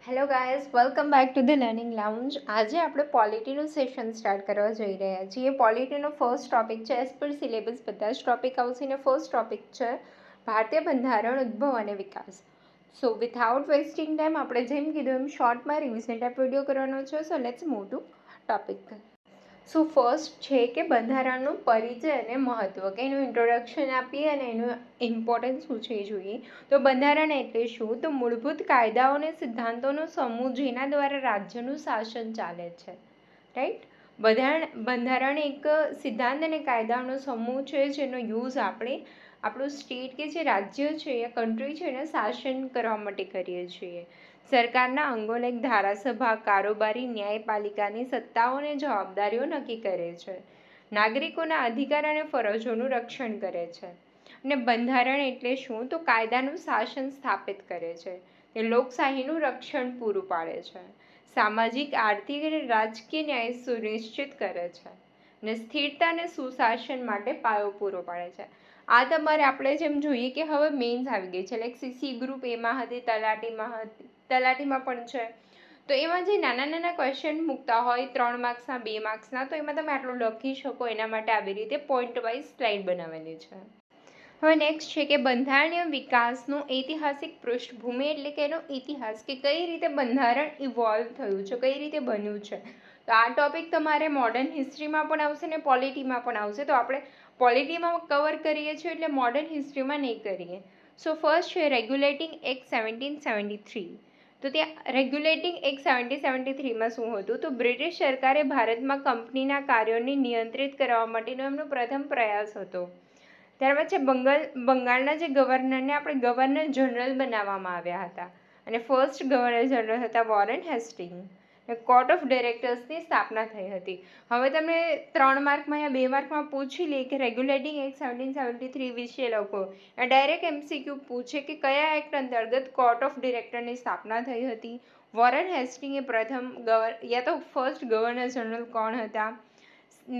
Hello guys, welcome back to the learning lounge. આજે આપણે પોલિટીનું session start કરવા જઈ રહ્યા છીએ. પોલિટીનો ફર્સ્ટ ટોપિક છે, એઝ પર સિલેબસ બધા જ ટોપિક આવશે ને ફર્સ્ટ ટોપિક છે ભારતીય બંધારણ ઉદ્ભવ અને વિકાસ. સો વિથઆઉટ વેસ્ટિંગ ટાઈમ આપણે જેમ કીધું એમ શોર્ટમાં રિવિઝન ટાઈપ વિડીયો કરવાનો છે. So let's move to topic. So first છે કે બંધારણનું પરિચય અને મહત્ત્વ, કે એનું ઇન્ટ્રોડક્શન આપીએ અને એનું ઇમ્પોર્ટન્સ શું છે એ જોઈએ. તો બંધારણ એટલે શું? તો મૂળભૂત કાયદાઓ અને સિદ્ધાંતોનો સમૂહ જેના દ્વારા રાજ્યનું શાસન ચાલે છે. રાઈટ. બંધારણ એક સિદ્ધાંત અને કાયદાનો સમૂહ છે જેનો યુઝ આપણે આપણું સ્ટેટ કે જે રાજ્ય છે યા કન્ટ્રી છે એને શાસન કરવા માટે કરીએ છીએ. સરકારના અંગો લાઈક ધારાસભા, કારોબારી, ન્યાયપાલિકાની સત્તાઓ અને જવાબદારીઓ નક્કી કરે છે. નાગરિકોના અધિકાર અને ફરજોનું રક્ષણ કરે છે. અને બંધારણ એટલે શું? તો કાયદાનું શાસન સ્થાપિત કરે છે. તે લોકશાહીનું રક્ષણ પૂરું પાડે છે. સામાજિક, આર્થિક અને રાજકીય ન્યાય સુનિશ્ચિત કરે છે અને સ્થિરતા અને સુશાસન માટે પાયો પૂરો પાડે છે. આ તમારે આપણે જેમ જોઈએ કે હવે મેઇન્સ આવી ગઈ છે, લાઈક સીસી ગ્રુપ એમાં હતી, તલાટીમાં પણ છે. તો એમાં જે નાના નાના ક્વેશ્ચન મૂકતા હોય 3 માર્ક્સના, 2 માર્ક્સના, તો એમાં તમે આટલું લખી શકો એના માટે આવી રીતે પોઈન્ટ વાઇઝ સ્લાઇડ બનાવેલી છે. હવે નેક્સ્ટ છે કે બંધારણીય વિકાસનું ઐતિહાસિક પૃષ્ઠભૂમિ, એટલે કે એનો ઇતિહાસ, કે કઈ રીતે બંધારણ ઇવોલ્વ થયું છે, કઈ રીતે બન્યું છે. તો આ ટોપિક તમારે મોડર્ન હિસ્ટ્રીમાં પણ આવશે ને પોલિટીમાં પણ આવશે. તો આપણે પોલિટીમાં કવર કરીએ છીએ એટલે મોડર્ન હિસ્ટ્રીમાં નહીં કરીએ. સો ફર્સ્ટ છે રેગ્યુલેટિંગ એક્ટ 1773. તો ત્યાં રેગ્યુલેટિંગ એક્ટ 1773માં શું હતું? તો બ્રિટિશ સરકારે ભારતમાં કંપનીના કાર્યોને નિયંત્રિત કરવા માટેનો એમનો પ્રથમ પ્રયાસ હતો. ત્યારબાદ છે બંગાળના જે ગવર્નરને આપણે ગવર્નર જનરલ બનાવવામાં આવ્યા હતા અને ફર્સ્ટ ગવર્નર જનરલ હતા વોરેન હેસ્ટિંગ. કોર્ટ ઓફ ડિરેક્ટર્સની સ્થાપના થઈ હતી. હવે તમને 3 માર્કમાં યા 2 માર્કમાં પૂછી લે કે રેગ્યુલેટિંગ એક્ટ 1773 વિશે લખો. ડાયરેક્ટ એમસીક્યુ પૂછે કે કયા એક્ટ અંતર્ગત કોર્ટ ઓફ ડિરેક્ટરની સ્થાપના થઈ હતી. વોરેન હેસ્ટિંગે પ્રથમ યા તો ફર્સ્ટ ગવર્નર જનરલ કોણ હતા.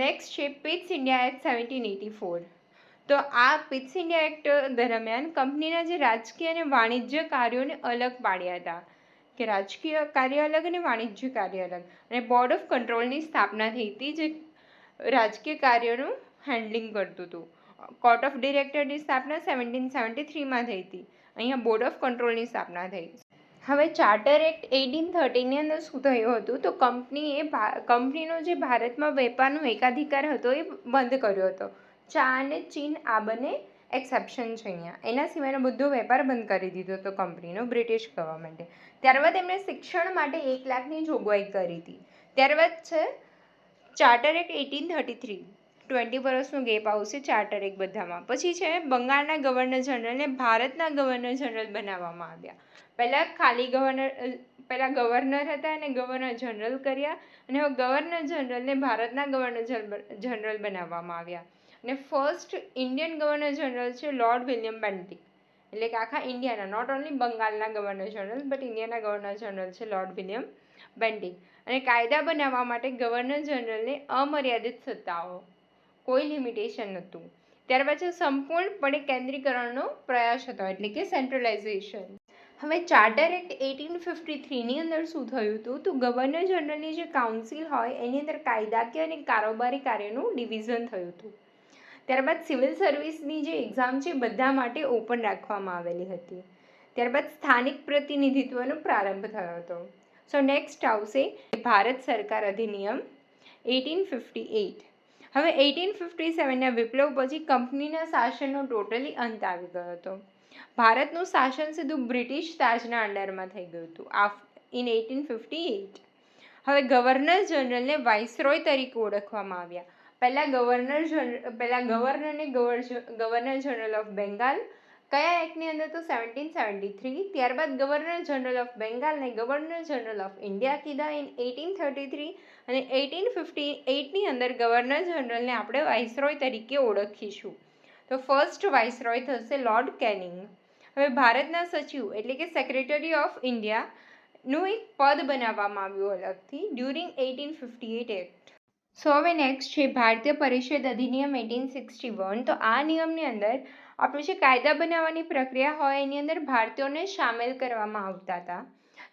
નેક્સ્ટ છે પિટ્સ ઇન્ડિયા એક્ટ 1784. તો આ પિટ્સ ઇન્ડિયા એક્ટ દરમિયાન કંપનીના જે રાજકીય અને વાણિજ્ય કાર્યોને અલગ પાડ્યા હતા, કે રાજકીય કાર્ય અલગ અને વાણિજ્ય કાર્ય અલગ. અને બોર્ડ ઓફ કંટ્રોલની સ્થાપના થઈ હતી જે રાજકીય કાર્યોનું હેન્ડલિંગ કરતું હતું. કોર્ટ ઓફ ડિરેક્ટરની સ્થાપના 1773માં થઈ હતી. અહીંયા બોર્ડ ઓફ કંટ્રોલની સ્થાપના થઈ. હવે ચાર્ટર એક્ટ 1813ની અંદર શું થયું હતું? તો કંપનીનો જે ભારતમાં વેપારનો એકાધિકાર હતો એ બંધ કર્યો હતો. ચા અને ચીન આ બંને એક્સેપ્શન છે અહીંયા. એના સિવાયનો બધો વેપાર બંધ કરી દીધો હતો કંપનીનો બ્રિટિશ ગવર્મેન્ટે. ત્યારબાદ એમણે શિક્ષણ માટે 1 લાખની જોગવાઈ કરી હતી. ત્યારબાદ છે ચાર્ટર એક્ટ 1833. 20 વર્ષનો ગેપ આવશે ચાર્ટર એક્ટ બધામાં. પછી છે બંગાળના ગવર્નર જનરલને ભારતના ગવર્નર જનરલ બનાવવામાં આવ્યા. પહેલાં ગવર્નર હતા અને ગવર્નર જનરલ કર્યા અને હવે ગવર્નર જનરલને ભારતના ગવર્નર જનરલ બનાવવામાં આવ્યા. અને ફર્સ્ટ ઇન્ડિયન ગવર્નર જનરલ છે લોર્ડ વિલિયમ બેન્ટિક. એટલે કે આખા ઇન્ડિયાના, નોટ ઓન્લી બંગાળના ગવર્નર જનરલ બટ ઇન્ડિયાના ગવર્નર જનરલ છે લોર્ડ વિલિયમ બેન્ટિક. અને કાયદા બનાવવા માટે ગવર્નર જનરલને અમર્યાદિત સત્તાઓ, કોઈ લિમિટેશન નહોતું. ત્યારબાદ છે સંપૂર્ણપણે કેન્દ્રીકરણનો પ્રયાસ હતો, એટલે કે સેન્ટ્રલાઇઝેશન. હવે ચાર્ટર એક્ટ 1853ની અંદર શું થયું હતું? તો ગવર્નર જનરલની જે કાઉન્સિલ હોય એની અંદર કાયદાકીય અને કારોબારી કાર્યનું ડિવિઝન થયું હતું. ત્યારબાદ સિવિલ સર્વિસની જે એક્ઝામ છે બધા માટે ઓપન રાખવામાં આવેલી હતી. ત્યારબાદ સ્થાનિક પ્રતિનિધિત્વનો પ્રારંભ થયો હતો. સો નેક્સ્ટ આવશે ભારત સરકાર અધિનિયમ 1858. હવે 1857ના વિપ્લવ પછી કંપનીના શાસનનો ટોટલી અંત આવી ગયો હતો. ભારતનું શાસન સીધું બ્રિટિશ તાજના અંડરમાં થઈ ગયું હતું ઇન 1858. હવે ગવર્નર જનરલને વાઇસરોય તરીકે ઓળખવામાં આવ્યા. પહેલાં ગવર્નરને ગવર્નર જનરલ ઓફ બેંગાલ, કયા એક્ટની અંદર? તો 1773. ત્યારબાદ ગવર્નર જનરલ ઓફ બેંગાલ ને ગવર્નર જનરલ ઓફ ઇન્ડિયા કીધા ઇન 1833. અને 1858ની અંદર ગવર્નર જનરલને આપણે વાઇસરોય તરીકે ઓળખીશું. તો ફર્સ્ટ વાઇસરોય થશે લોર્ડ કેનિંગ. હવે ભારતના સચિવ એટલે કે સેક્રેટરી ઓફ ઇન્ડિયાનું એક પદ બનાવવામાં આવ્યું અલગથી ડ્યુરિંગ 1858 એક્ટ. સો હવે નેક્સ્ટ છે ભારતીય પરિષદ અધિનિયમ 1861. તો આ નિયમની અંદર આપણું જે કાયદા બનાવવાની પ્રક્રિયા હોય એની અંદર ભારતીયોને સામેલ કરવામાં આવતા હતા.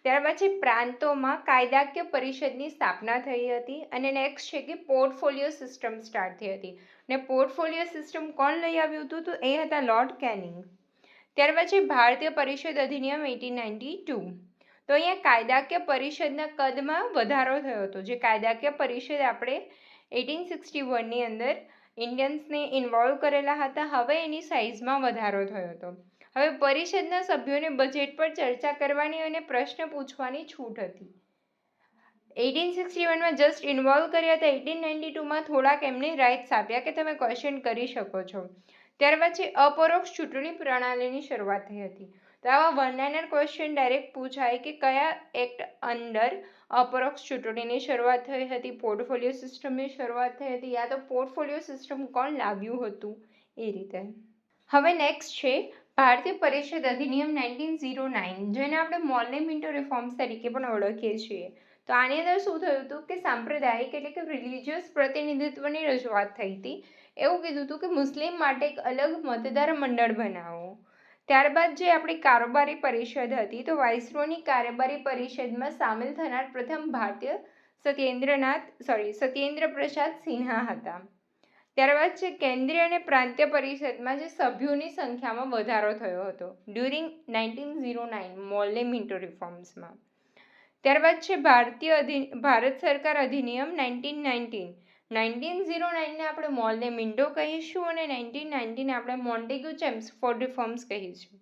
ત્યાર પછી પ્રાંતોમાં કાયદાકીય પરિષદની સ્થાપના થઈ હતી. અને નેક્સ્ટ છે કે પોર્ટફોલિયો સિસ્ટમ સ્ટાર્ટ થઈ હતી. ને પોર્ટફોલિયો સિસ્ટમ કોણ લઈ આવ્યું હતું? તો એ હતા લોર્ડ કેનિંગ. ત્યાર પછી ભારતીય પરિષદ અધિનિયમ 1892. તો અહીંયા કાયદાકીય પરિષદના કદમાં વધારો થયો હતો. જે કાયદાકીય પરિષદ આપણે 1861ની અંદર ઇન્ડિયન્સને ઇન્વોલ્વ કરેલા હતા, હવે એની સાઇઝમાં વધારો થયો હતો. હવે પરિષદના સભ્યોને બજેટ પર ચર્ચા કરવાની અને પ્રશ્ન પૂછવાની છૂટ હતી. 1861માં જસ્ટ ઇન્વોલ્વ કર્યા હતા. 1892માં થોડાક એમને રાઇટ્સ આપ્યા કે તમે ક્વેશ્ચન કરી શકો છો. ત્યાર પછી અપરોક્ષ ચૂંટણી પ્રણાલીની શરૂઆત થઈ હતી. તો આવા વન-લાઇનર ક્વેશ્ચન ડાયરેક્ટ પૂછાય કે કયા એક્ટ અંડર અપરોક્ષ ચૂંટણીની શરૂઆત થઈ હતી, પોર્ટફોલિયો સિસ્ટમની શરૂઆત થઈ હતી, યા તો પોર્ટફોલિયો સિસ્ટમ કોણ લાવ્યું હતું એ રીતે. હવે નેક્સ્ટ છે ભારતીય પરિષદ અધિનિયમ 1909, જેને આપણે મોર્લે મિન્ટો રિફોર્મ્સ તરીકે પણ ઓળખીએ છીએ. તો આની અંદર શું થયું હતું કે સાંપ્રદાયિક એટલે કે રિલિજિયસ પ્રતિનિધિત્વની રજૂઆત થઈ હતી. એવું કીધું હતું કે મુસ્લિમ માટે એક અલગ મતદાર મંડળ બનાવો. ત્યારબાદ જે આપણી કારોબારી પરિષદ હતી, તો વાઇસરોયની કારોબારી પરિષદમાં સામેલ થનાર પ્રથમ ભારતીય સત્યેન્દ્ર પ્રસાદ સિન્હા હતા. ત્યારબાદ છે કેન્દ્રીય અને પ્રાંતીય પરિષદમાં જે સભ્યોની સંખ્યામાં વધારો થયો હતો ડ્યુરિંગ 1909 મોર્લે મિન્ટો રિફોર્મ્સમાં. ત્યારબાદ છે ભારત સરકાર અધિનિયમ 1919. 1909ને આપણે મોર્લે મિન્ટો કહીશું અને 1919 આપણે મોન્ટેગ્યુ ચેમ્સફોર્ડ રિફોર્મ્સ કહીશું.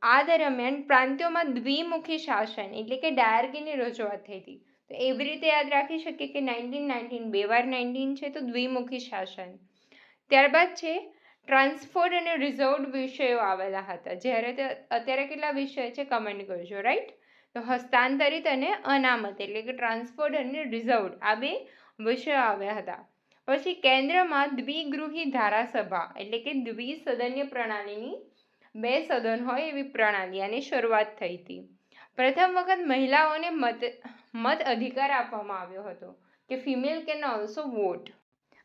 આ દરમિયાન પ્રાંત્યોમાં દ્વિમુખી શાસન એટલે કે ડાયર્કીની રજૂઆત થઈ હતી. તો એવી રીતે યાદ રાખી શકીએ કે 1919 બે વાર 19 છે તો દ્વિમુખી શાસન. ત્યારબાદ છે ટ્રાન્સફર્ડ અને રિઝર્વડ વિષયો આવેલા હતા. જ્યારે અત્યારે કેટલા વિષય છે કમેન્ટ કરજો, રાઈટ? તો હસ્તાંતરિત અને અનામત એટલે કે ટ્રાન્સફર્ડ અને રિઝર્વડ આ બે વિષયો આવ્યા હતા. પછી કેન્દ્રમાં દ્વિગૃહી ધારાસભા એટલે કે દ્વિસદનીય પ્રણાલીની બે સદન હોય એવી પ્રણાલી આની શરૂઆત થઈ હતી. પ્રથમ વખત મહિલાઓને મત અધિકાર આપવામાં આવ્યો હતો કે ફિમેલ કેન ઓલ્સો વોટ.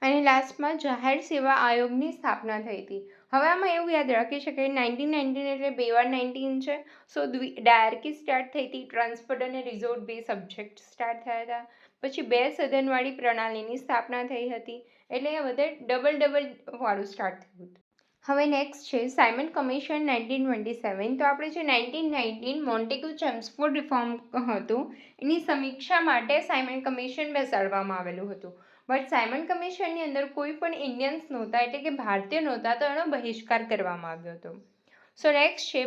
અને લાસ્ટમાં જાહેર સેવા આયોગની સ્થાપના થઈ હતી. હવે આમાં એવું યાદ રાખી શકાય 1919 એટલે બે વાર 19 છે. સો ડાયર્કી સ્ટાર્ટ થઈ હતી, ટ્રાન્સફર્ડ અને રિઝર્વડ બે સબ્જેક્ટ સ્ટાર્ટ થયા હતા. પછી બે સદનવાળી પ્રણાલીની સ્થાપના થઈ હતી. એટલે એ બધે ડબલ વાળું સ્ટાર્ટ થયું હતું. હવે નેક્સ્ટ છે સાયમન કમિશન 1927. તો આપણે જે 1919 મોન્ટેગ્યુ ચેમ્સફોર્ડ રિફોર્મ હતું એની સમીક્ષા માટે સાયમન કમિશન બેસાડવામાં આવેલું હતું. બટ સાયમન કમિશનની અંદર કોઈ પણ ઇન્ડિયન્સ નહોતા એટલે કે ભારતીય નહોતા, તો એનો બહિષ્કાર કરવામાં આવ્યો હતો. સો નેક્સ્ટ છે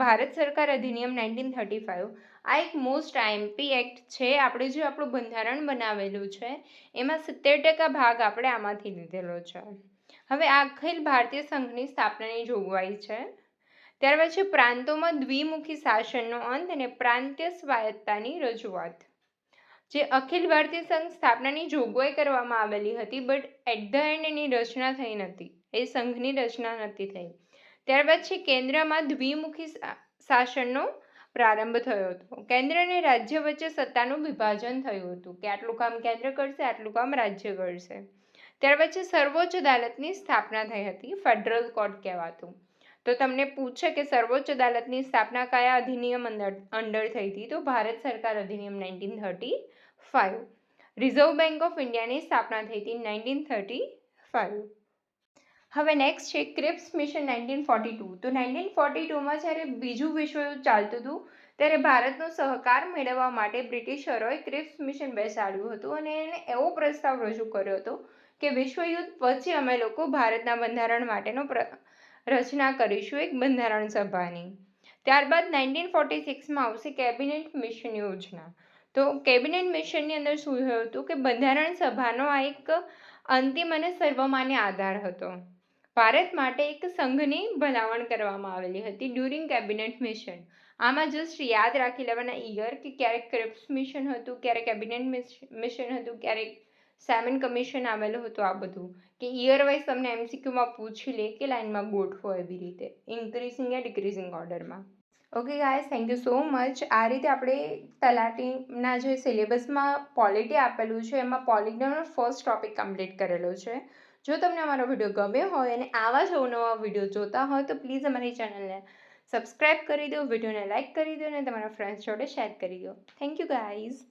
ભારત સરકાર અધિનિયમ 1935. આ એક મોસ્ટ આઈએમપી એક્ટ છે. આપણે જે આપણું બંધારણ બનાવેલું છે એમાં 70% ભાગ આપણે આમાંથી લીધેલો છે. હવે અખિલ ભારતીય સંઘની સ્થાપનાની જોગવાઈ છે. ત્યાર પછી પ્રાંતોમાં દ્વિમુખી શાસનનો અંત અને પ્રાંતીય સ્વાયત્તાની રજૂઆત. જે અખિલ ભારતીય સંઘ સ્થાપનાની જોગવાઈ કરવામાં આવેલી હતી, બટ એટ ધ એન્ડ એની રચના થઈ નથી, એ સંઘની રચના નથી થઈ. ત્યારબાદ છે કેન્દ્રમાં દ્વિમુખી શાસનનો પ્રારંભ થયો હતો. કેન્દ્ર અને રાજ્ય વચ્ચે સત્તાનું વિભાજન થયું હતું કે આટલું કામ કેન્દ્ર કરશે, આટલું કામ રાજ્ય કરશે. ત્યાર પછી સર્વોચ્ચ અદાલતની સ્થાપના થઈ હતી, ફેડરલ કોર્ટ કહેવાતું. તો તમને પૂછે કે સર્વોચ્ચ અદાલતની સ્થાપના કયા અધિનિયમ અંડર થઈ હતી? તો ભારત સરકાર અધિનિયમ 1935. રિઝર્વ બેંક ઓફ ઇન્ડિયાની સ્થાપના થઈ હતી 1935. હવે નેક્સ્ટ છે ક્રિપ્સ મિશન 1942. તો 1942માં જ્યારે બીજું વિશ્વયુદ્ધ ચાલતું હતું ત્યારે ભારતનો સહકાર મેળવવા માટે બ્રિટિશરોએ ક્રિપ્સ મિશન બેસાડ્યું હતું અને એને એવો પ્રસ્તાવ રજૂ કર્યો હતો કે વિશ્વયુદ્ધ પછી અમે લોકો ભારતના બંધારણ માટેનો રચના કરીશું એક બંધારણ સભાની. ત્યારબાદ 1946માં આવશે કેબિનેટ મિશન યોજના. તો કેબિનેટ મિશનની અંદર શું થયું હતું કે બંધારણ સભાનો આ એક અંતિમ અને સર્વમાન્ય આધાર હતો. ભારત માટે એક સંઘની ભલામણ કરવામાં આવેલી હતી ડ્યુરિંગ કેબિનેટ મિશન. આમાં જસ્ટ યાદ રાખી લેવાના ઈયર કે ક્યારેક ક્રિપ્સ મિશન હતું, ક્યારેક કેબિનેટ મિશન હતું, ક્યારેક સાયમન કમિશન આવેલું હતું. આ બધું કે ઈયર વાઇઝ તમને એમસીક્યુમાં પૂછી લે કે લાઇનમાં ગોઠવો એવી રીતે ઇન્ક્રીઝિંગ યા ડિક્રીઝિંગ ઓર્ડરમાં. Okay guys, thank you so much. આ રીતે આપણે તલાટીના જે સિલેબસમાં પોલિટી આપેલું છે એમાં પોલિટીનો ફર્સ્ટ ટોપિક કમ્પ્લીટ કરેલો છે. જો તમને અમારો વિડીયો ગમ્યો હોય અને આવા જ અવનવા વિડીયો જોતા હોય તો પ્લીઝ અમારી ચેનલને સબસ્ક્રાઈબ કરી દો, વિડીયોને લાઇક કરી દો અને તમારા ફ્રેન્ડ્સ જોડે શેર કરી દો. Thank you guys.